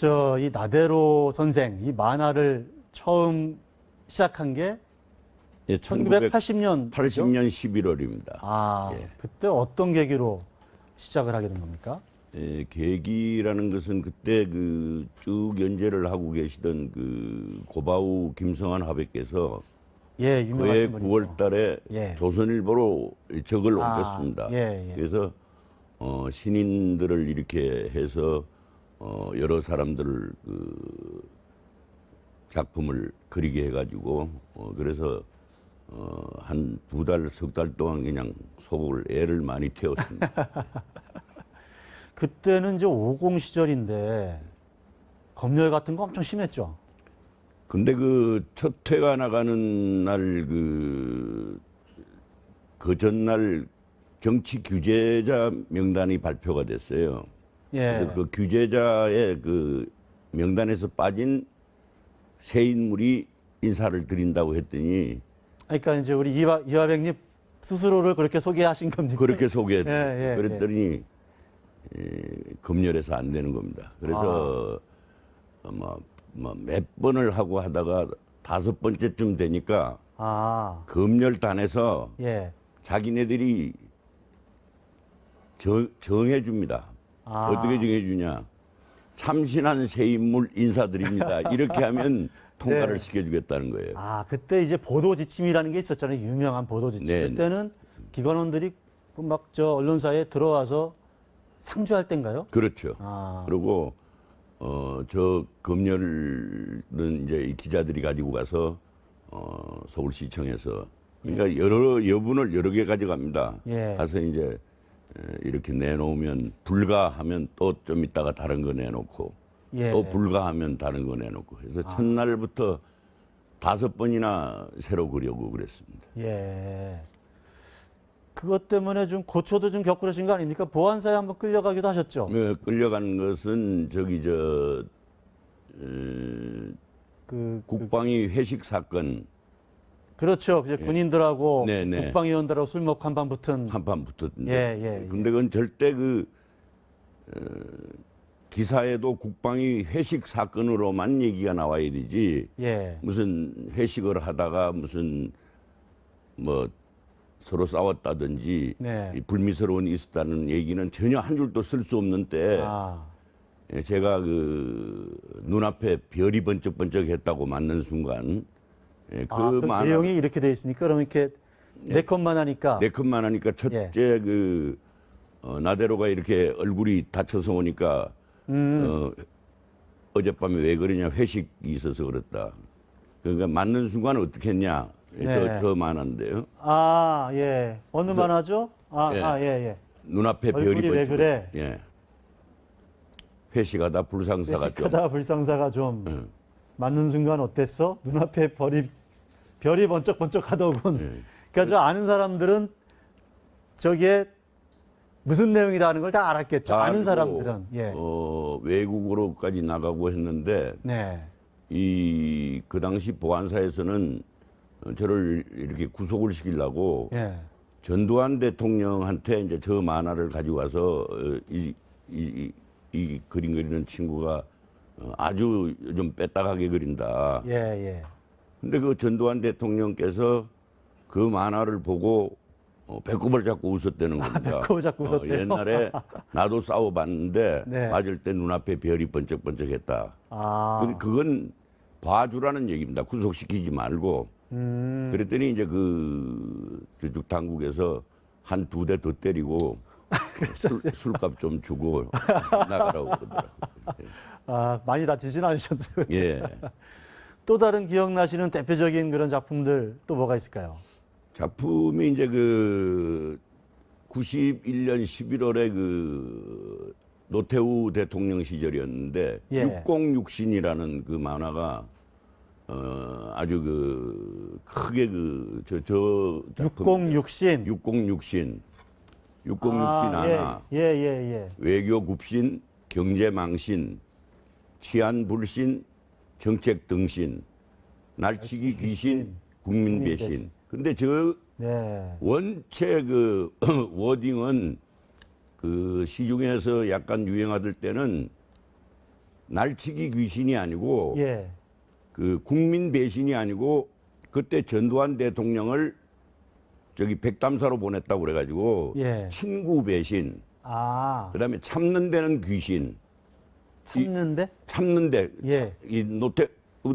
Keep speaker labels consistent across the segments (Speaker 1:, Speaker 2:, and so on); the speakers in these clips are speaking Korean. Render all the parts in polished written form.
Speaker 1: 이 나대로 선생, 이 만화를 처음 시작한 게
Speaker 2: 예,
Speaker 1: 1980년.
Speaker 2: 80년 11월입니다.
Speaker 1: 아,
Speaker 2: 예.
Speaker 1: 그때 어떤 계기로 시작을 하게 된 겁니까?
Speaker 2: 예, 계기라는 것은 그때 그 쭉 연재를 하고 계시던 그 고바우 김성환 화백께서
Speaker 1: 예, 유명하신
Speaker 2: 그해
Speaker 1: 분이죠.
Speaker 2: 9월 달에
Speaker 1: 예.
Speaker 2: 조선일보로 적을
Speaker 1: 아,
Speaker 2: 옮겼습니다.
Speaker 1: 예, 예.
Speaker 2: 그래서 신인들을 이렇게 해서 여러 사람들 그 작품을 그리게 해가지고 그래서 한 2달, 3달 동안 그냥 속을 애를 많이 태웠습니다.
Speaker 1: 그때는 이제 50 시절인데 검열 같은 거 엄청 심했죠.
Speaker 2: 근데 그 첫 회가 나가는 날 그 전날 정치 규제자 명단이 발표가 됐어요.
Speaker 1: 예.
Speaker 2: 그래서 그 규제자의 그 명단에서 빠진 세 인물이 인사를 드린다고 했더니
Speaker 1: 그러니까 이제 우리 이화백님 스스로를 그렇게 소개하신 겁니까?
Speaker 2: 그렇게 소개했
Speaker 1: 예, 예,
Speaker 2: 그랬더니 검열해서 안 되는 겁니다. 그래서 몇 번을 하고 하다가 5번째쯤 되니까
Speaker 1: 아,
Speaker 2: 검열단에서
Speaker 1: 예.
Speaker 2: 자기네들이 정해줍니다.
Speaker 1: 아.
Speaker 2: 어떻게 정해주냐? 참신한 새 인물 인사드립니다. 이렇게 하면 통과를
Speaker 1: 네.
Speaker 2: 시켜주겠다는 거예요.
Speaker 1: 아, 그때 이제 보도 지침이라는 게 있었잖아요. 유명한 보도 지침.
Speaker 2: 네.
Speaker 1: 그때는 기관원들이 막 언론사에 들어와서 상주할 때인가요?
Speaker 2: 그렇죠.
Speaker 1: 아.
Speaker 2: 그리고 저 검열은 이제 이 기자들이 가지고 가서 서울시청에서 그러니까 여분을 여러 개 가져갑니다.
Speaker 1: 예.
Speaker 2: 가서 이제 이렇게 내놓으면 불가하면 또 좀 있다가 다른 거 내놓고
Speaker 1: 예.
Speaker 2: 또 불가하면 다른 거 내놓고 그래서 첫날부터 5번이나 새로 그려고 그랬습니다.
Speaker 1: 예. 그것 때문에 좀 고초도 좀 겪고 그러신 거 아닙니까? 보안사에 한번 끌려가기도 하셨죠?
Speaker 2: 끌려간 것은 국방위 회식 사건.
Speaker 1: 그렇죠. 이제 군인들하고
Speaker 2: 네네.
Speaker 1: 국방위원들하고 술 먹고 한판 붙은.
Speaker 2: 한판 붙었는데.
Speaker 1: 예.
Speaker 2: 근데 그건 절대 기사에도 국방위 회식 사건으로만 얘기가 나와야 되지.
Speaker 1: 예.
Speaker 2: 무슨 회식을 하다가 무슨 뭐 서로 싸웠다든지
Speaker 1: 네.
Speaker 2: 불미스러운 일이 있었다는 얘기는 전혀 한 줄도 쓸 수 없는 때 제가 그 눈앞에 별이 번쩍번쩍했다고 맞는 순간
Speaker 1: 그 내용이 이렇게 돼 있으니까 그러면 이렇게 네 컷만 하니까
Speaker 2: 첫째 나대로가 이렇게 얼굴이 다쳐서 오니까 어젯밤에 왜 그러냐 회식이 있어서 그렇다. 그러니까 맞는 순간 어떻게 했냐.
Speaker 1: 네.
Speaker 2: 저 만화인데요.
Speaker 1: 아, 예. 어느 만화죠? 예.
Speaker 2: 눈앞에 별이
Speaker 1: 얼굴이 왜 그래?
Speaker 2: 예. 회식하다 불상사가
Speaker 1: 좀 맞는 순간 어땠어? 눈앞에 별이 번쩍번쩍하더군. 그러니까 저 아는 사람들은 저기에 무슨 내용이다 하는 걸 다 알았겠죠. 아는 사람들은. 예.
Speaker 2: 외국으로까지 나가고 했는데
Speaker 1: 네.
Speaker 2: 그 당시 보안사에서는 저를 이렇게 구속을 시키려고 전두환 대통령한테 이제 저 만화를 가지고 와서 이 그림 그리는 친구가 아주 좀 뺐다하게 그린다.
Speaker 1: 예.
Speaker 2: 근데 그 전두환 대통령께서 그 만화를 보고 배꼽을 잡고 웃었다는 겁니다.
Speaker 1: 배꼽을 잡고 웃었대요.
Speaker 2: 옛날에 나도 싸워봤는데 맞을 때 눈앞에 별이 번쩍번쩍했다. 그건 봐주라는 얘기입니다. 구속시키지 말고. 그랬더니 이제 저쪽 당국에서 한 2대 더 때리고 술값 좀 주고 나가라고 그러더라고요.
Speaker 1: 많이 다치진 않으셨어요.
Speaker 2: 예.
Speaker 1: 또 다른 기억나시는 대표적인 그런 작품들 또 뭐가 있을까요?
Speaker 2: 작품이 이제 91년 11월에 노태우 대통령 시절이었는데 606신이라는 그 만화가 아주 크게 저 작품 606신 하나
Speaker 1: 예.
Speaker 2: 외교급신 경제망신 치안불신 정책등신 날치기 귀신 국민배신. 근데 원체 워딩은 시중에서 약간 유행하던 때는 날치기 귀신이 아니고
Speaker 1: 예.
Speaker 2: 그 국민 배신이 아니고 그때 전두환 대통령을 저기 백담사로 보냈다고 그래가지고
Speaker 1: 예.
Speaker 2: 친구 배신,
Speaker 1: 아.
Speaker 2: 그다음에 참는 데는 귀신,
Speaker 1: 참는데?
Speaker 2: 참는데
Speaker 1: 예.
Speaker 2: 이 노태우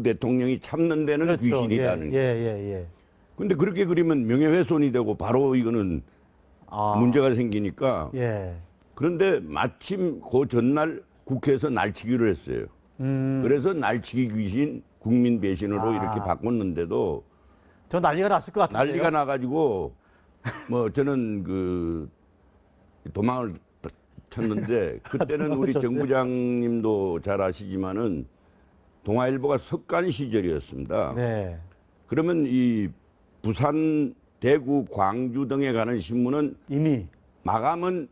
Speaker 2: 대통령이 참는 데는
Speaker 1: 그렇죠.
Speaker 2: 귀신이다는
Speaker 1: 예,
Speaker 2: 거예요.
Speaker 1: 예, 예.
Speaker 2: 근데 그렇게 그리면 명예훼손이 되고 바로 이거는
Speaker 1: 아.
Speaker 2: 문제가 생기니까.
Speaker 1: 예.
Speaker 2: 그런데 마침 그 전날 국회에서 날치기를 했어요. 그래서 날치기 귀신, 국민 배신으로 이렇게 바꿨는데도
Speaker 1: 저 난리가 났을 것 같은데요.
Speaker 2: 난리가 나가지고 뭐 저는 그 도망을 쳤는데 그때는 우리 정 부장님도 잘 아시지만은 동아일보가 석간 시절이었습니다.
Speaker 1: 네.
Speaker 2: 그러면 이 부산, 대구, 광주 등에 가는 신문은
Speaker 1: 이미
Speaker 2: 마감은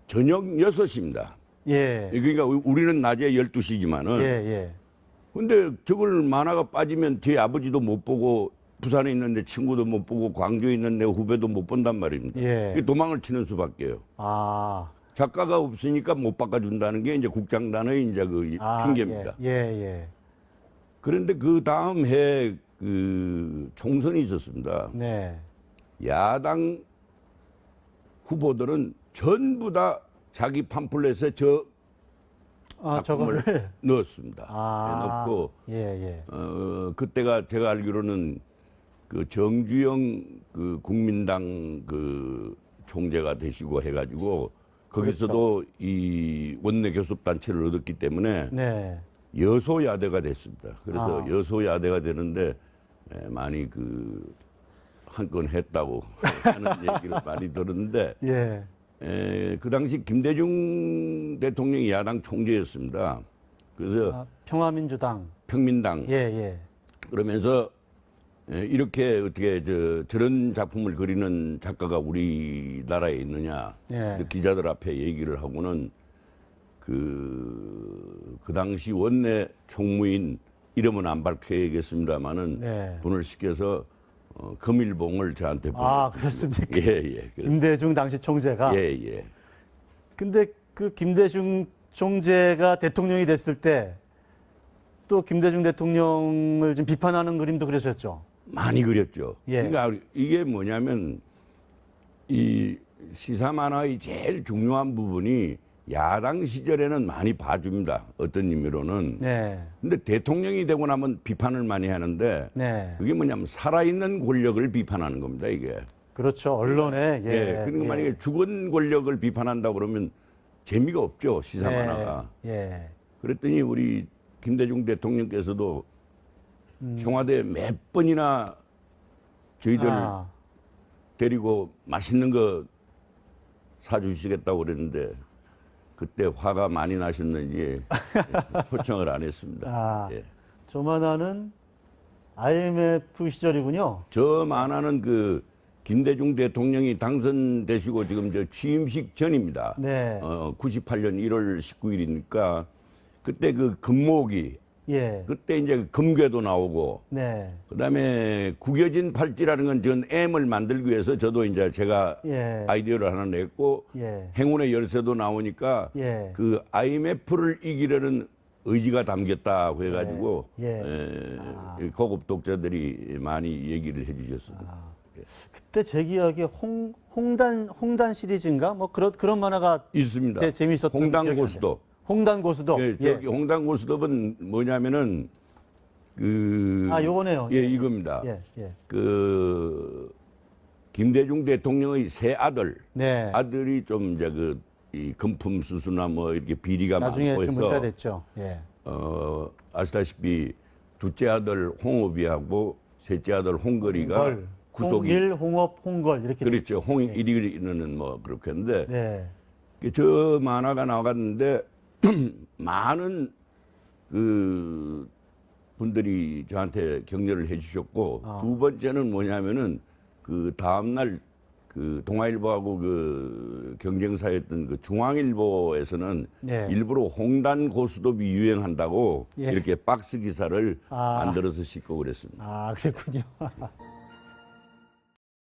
Speaker 2: 저녁 6시입니다.
Speaker 1: 예.
Speaker 2: 그러니까 우리는 낮에 12시지만은.
Speaker 1: 예, 예.
Speaker 2: 근데 저걸 만화가 빠지면 제 아버지도 못 보고 부산에 있는데 친구도 못 보고 광주에 있는 내 후배도 못 본단 말입니다.
Speaker 1: 예.
Speaker 2: 도망을 치는 수밖에요.
Speaker 1: 아.
Speaker 2: 작가가 없으니까 못 바꿔준다는 게 이제 국장단의 이제 그 핑계입니다.
Speaker 1: 예, 예.
Speaker 2: 그런데 그 다음 해 그 총선이 있었습니다.
Speaker 1: 네.
Speaker 2: 야당 후보들은 전부 다 자기 팜플렛에 저 작품을
Speaker 1: 저거를
Speaker 2: 넣었습니다. 넣고
Speaker 1: 예, 예.
Speaker 2: 그때가 제가 알기로는 그 정주영 그 국민당 그 총재가 되시고 해가지고 거기서도
Speaker 1: 그렇죠.
Speaker 2: 이 원내 교섭 단체를 얻었기 때문에
Speaker 1: 네.
Speaker 2: 여소야대가 됐습니다. 그래서 여소야대가 되는데 많이 그 한 건 했다고 하는 얘기를 많이 들었는데
Speaker 1: 예.
Speaker 2: 그 당시 김대중 대통령이 야당 총재였습니다. 그래서
Speaker 1: 평화민주당.
Speaker 2: 평민당.
Speaker 1: 예, 예.
Speaker 2: 그러면서 이렇게 어떻게 저런 작품을 그리는 작가가 우리나라에 있느냐.
Speaker 1: 예.
Speaker 2: 기자들 앞에 얘기를 하고는 그 당시 원내 총무인 이름은 안 밝혀야겠습니다만은
Speaker 1: 네.
Speaker 2: 분을 시켜서 금일봉을 저한테 보냈습니다.
Speaker 1: 그렇습니까?
Speaker 2: 예, 예.
Speaker 1: 김대중 당시 총재가.
Speaker 2: 예, 예.
Speaker 1: 근데 그 김대중 총재가 대통령이 됐을 때 또 김대중 대통령을 좀 비판하는 그림도 그려졌죠.
Speaker 2: 많이 그렸죠.
Speaker 1: 예.
Speaker 2: 그러니까 이게 뭐냐면 이 시사 만화의 제일 중요한 부분이 야당 시절에는 많이 봐줍니다. 어떤 의미로는.
Speaker 1: 네.
Speaker 2: 근데 대통령이 되고 나면 비판을 많이 하는데
Speaker 1: 네.
Speaker 2: 그게 뭐냐면 살아있는 권력을 비판하는 겁니다. 이게.
Speaker 1: 그렇죠. 언론에. 예.
Speaker 2: 예. 그러니까 만약에 죽은 권력을 비판한다 그러면 재미가 없죠. 시사 만화가.
Speaker 1: 예.
Speaker 2: 그랬더니 우리 김대중 대통령께서도 청와대에 몇 번이나 저희들 데리고 맛있는 거 사주시겠다고 그랬는데 그때 화가 많이 나셨는지 초청을 안 했습니다. 예.
Speaker 1: 저 만화는 IMF 시절이군요.
Speaker 2: 저 만화는 그 김대중 대통령이 당선되시고 지금 저 취임식 전입니다.
Speaker 1: 네.
Speaker 2: 98년 1월 19일이니까 그때 그 금모기,
Speaker 1: 예.
Speaker 2: 그때 이제 금괴도 나오고,
Speaker 1: 네.
Speaker 2: 그다음에 구겨진 팔찌라는 건 전 M을 만들기 위해서 저도 이제 제가
Speaker 1: 예.
Speaker 2: 아이디어를 하나 냈고,
Speaker 1: 예.
Speaker 2: 행운의 열쇠도 나오니까
Speaker 1: 예.
Speaker 2: 그 IMF를 이기려는 의지가 담겼다고 해가지고 고급 독자들이 많이 얘기를 해주셨습니다.
Speaker 1: 그때 제 기억에 홍단 시리즈인가 뭐 그런 만화가
Speaker 2: 있습니다.
Speaker 1: 재밌었던
Speaker 2: 홍단 고수도.
Speaker 1: 홍단 고수도.
Speaker 2: 예, 저기 홍단 고수도는 뭐냐면은
Speaker 1: 요거네요.
Speaker 2: 예, 이겁니다.
Speaker 1: 예, 예.
Speaker 2: 그 김대중 대통령의 세 아들,
Speaker 1: 네.
Speaker 2: 아들이 좀 이제 이 금품 수수나 뭐 이렇게 비리가
Speaker 1: 나중에
Speaker 2: 많고
Speaker 1: 좀
Speaker 2: 해서
Speaker 1: 문제가 됐죠. 예.
Speaker 2: 아시다시피 둘째 아들 홍업이하고 셋째 아들 홍거리가 구속이
Speaker 1: 홍일, 홍업, 홍걸 이렇게
Speaker 2: 그렇죠. 홍일이는 뭐 그렇게 했는데
Speaker 1: 네.
Speaker 2: 저 만화가 나갔는데 많은 그 분들이 저한테 격려를 해주셨고 두 번째는 뭐냐면은 그 다음날 그 동아일보하고 그 경쟁사였던 그 중앙일보에서는 일부러 홍단 고수톱이 유행한다고 이렇게 박스 기사를 만들어서 싣고 그랬습니다.
Speaker 1: 그랬군요.